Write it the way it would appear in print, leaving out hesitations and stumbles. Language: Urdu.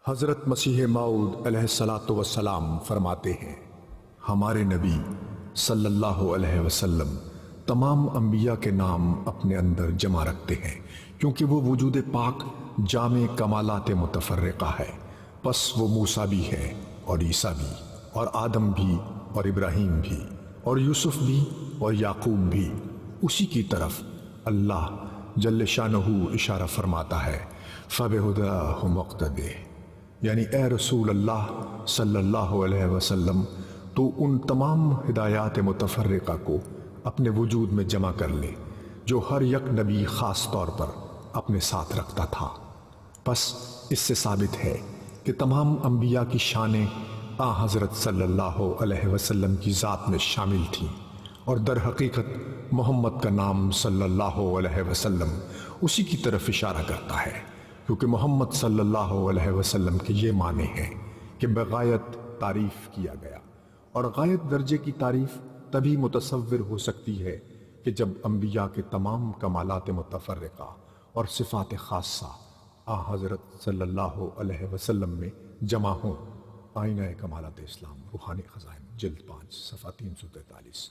حضرت مسیح موعود علیہ الصلاۃ والسلام فرماتے ہیں، ہمارے نبی صلی اللہ علیہ وسلم تمام انبیاء کے نام اپنے اندر جمع رکھتے ہیں، کیونکہ وہ وجود پاک جامع کمالات متفرقہ ہے۔ پس وہ موسیٰ بھی ہے اور عیسیٰ بھی اور آدم بھی اور ابراہیم بھی اور یوسف بھی اور یعقوب بھی، اسی کی طرف اللہ جل شانہ اشارہ فرماتا ہے، فَبِهُدَاهُ مُقْتَدِهْ، یعنی اے رسول اللہ صلی اللہ علیہ وسلم تو ان تمام ہدایات متفرقہ کو اپنے وجود میں جمع کر لے جو ہر یک نبی خاص طور پر اپنے ساتھ رکھتا تھا۔ پس اس سے ثابت ہے کہ تمام انبیاء کی شانیں حضرت صلی اللہ علیہ وسلم کی ذات میں شامل تھیں، اور در حقیقت محمد کا نام صلی اللہ علیہ وسلم اسی کی طرف اشارہ کرتا ہے، کیونکہ محمد صلی اللہ علیہ وسلم کے یہ معنی ہیں کہ بغایت تعریف کیا گیا، اور غایت درجے کی تعریف تبھی متصور ہو سکتی ہے کہ جب انبیاء کے تمام کمالات متفرقہ اور صفات خاصہ حضرت صلی اللہ علیہ وسلم میں جمع ہوں۔ آئینہ کمالات اسلام، روحانی خزائن، جلد 5 صفحہ 343۔